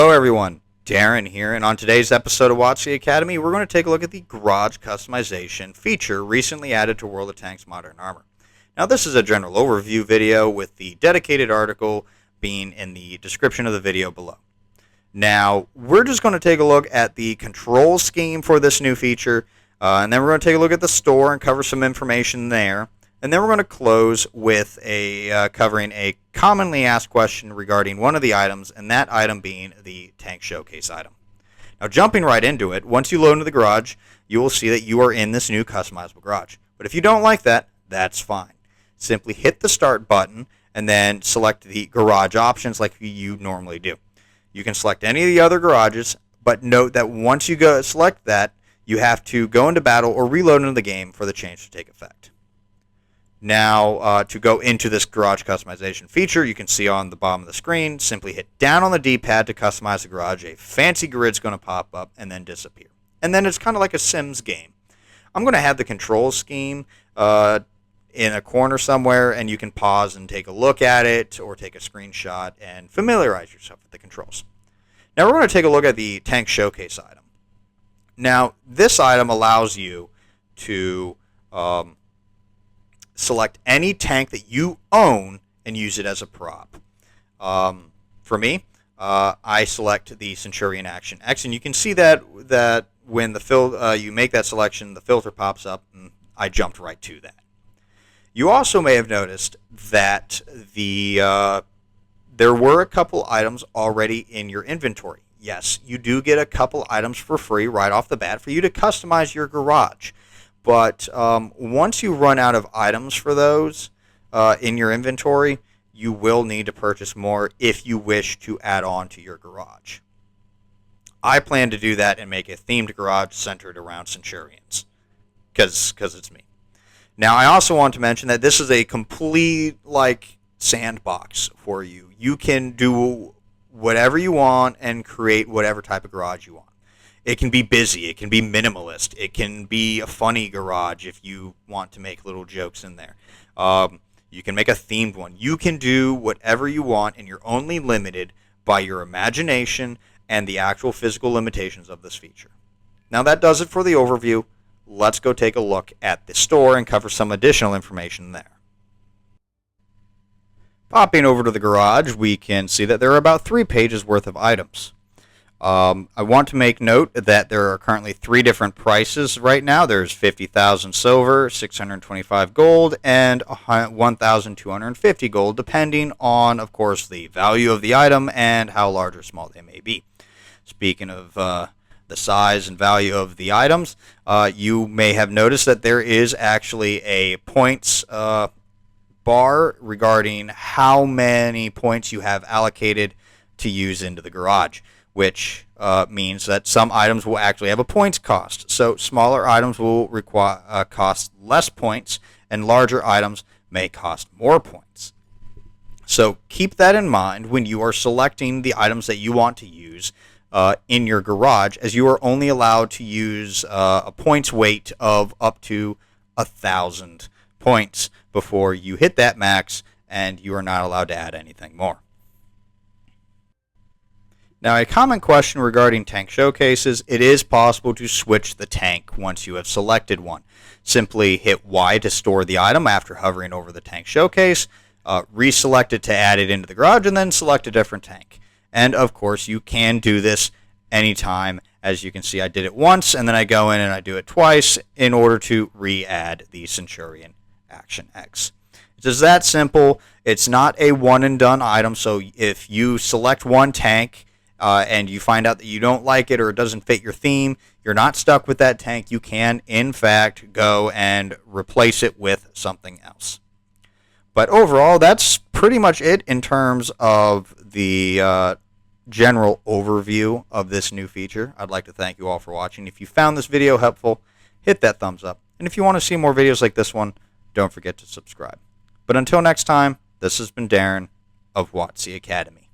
Hello everyone, Darren here, and on today's episode of WoTC Academy, we're going to take a look at the garage customization feature recently added to World of Tanks Modern Armor. Now this is a general overview video with the dedicated article being in the description of the video below. Now we're just going to take a look at the control scheme for this new feature, and then we're going to take a look at the store and cover some information there. And then we're going to close with covering a commonly asked question regarding one of the items, and that item being the tank showcase item. Now, jumping right into it, once you load into the garage, you will see that you are in this new customizable garage. But if you don't like that, that's fine. Simply hit the start button and then select the garage options like you normally do. You can select any of the other garages, but note that once you select that, you have to go into battle or reload into the game for the change to take effect. Now, to go into this garage customization feature, you can see on the bottom of the screen, simply hit down on the D-pad to customize the garage. A fancy grid's going to pop up and then disappear. And then it's kind of like a Sims game. I'm going to have the control scheme in a corner somewhere, and you can pause and take a look at it or take a screenshot and familiarize yourself with the controls. Now, we're going to take a look at the tank showcase item. Now, this item allows you to select any tank that you own and use it as a prop. For me, I select the Centurion Action X, and you can see that when you make that selection, the filter pops up, and I jumped right to that. You also may have noticed that there were a couple items already in your inventory. Yes, you do get a couple items for free right off the bat for you to customize your garage. But once you run out of items for those in your inventory, you will need to purchase more if you wish to add on to your garage. I plan to do that and make a themed garage centered around Centurions, because it's me. Now, I also want to mention that this is a complete sandbox for you. You can do whatever you want and create whatever type of garage you want. It can be busy, it can be minimalist, it can be a funny garage if you want to make little jokes in there. You can make a themed one. You can do whatever you want, and you're only limited by your imagination and the actual physical limitations of this feature. Now that does it for the overview. Let's go take a look at the store and cover some additional information there. Popping over to the garage, we can see that there are about 3 pages worth of items. I want to make note that there are currently 3 different prices right now. There's 50,000 silver, 625 gold, and 1,250 gold, depending on, of course, the value of the item and how large or small they may be. Speaking of the size and value of the items, you may have noticed that there is actually a points bar regarding how many points you have allocated to use into the garage, which means that some items will actually have a points cost. So smaller items will cost less points, and larger items may cost more points. So keep that in mind when you are selecting the items that you want to use in your garage, as you are only allowed to use a points weight of up to 1,000 points before you hit that max, and you are not allowed to add anything more. Now, a common question regarding tank showcases, it is possible to switch the tank once you have selected one. Simply hit Y to store the item after hovering over the tank showcase, reselect it to add it into the garage, and then select a different tank. And of course, you can do this anytime. As you can see, I did it once, and then I go in and I do it twice in order to re-add the Centurion Action X. It's just that simple. It's not a one-and-done item, so if you select one tank, and you find out that you don't like it or it doesn't fit your theme, you're not stuck with that tank. You can, in fact, go and replace it with something else. But overall, that's pretty much it in terms of the general overview of this new feature. I'd like to thank you all for watching. If you found this video helpful, hit that thumbs up. And if you want to see more videos like this one, don't forget to subscribe. But until next time, this has been Darren of WoTC Academy.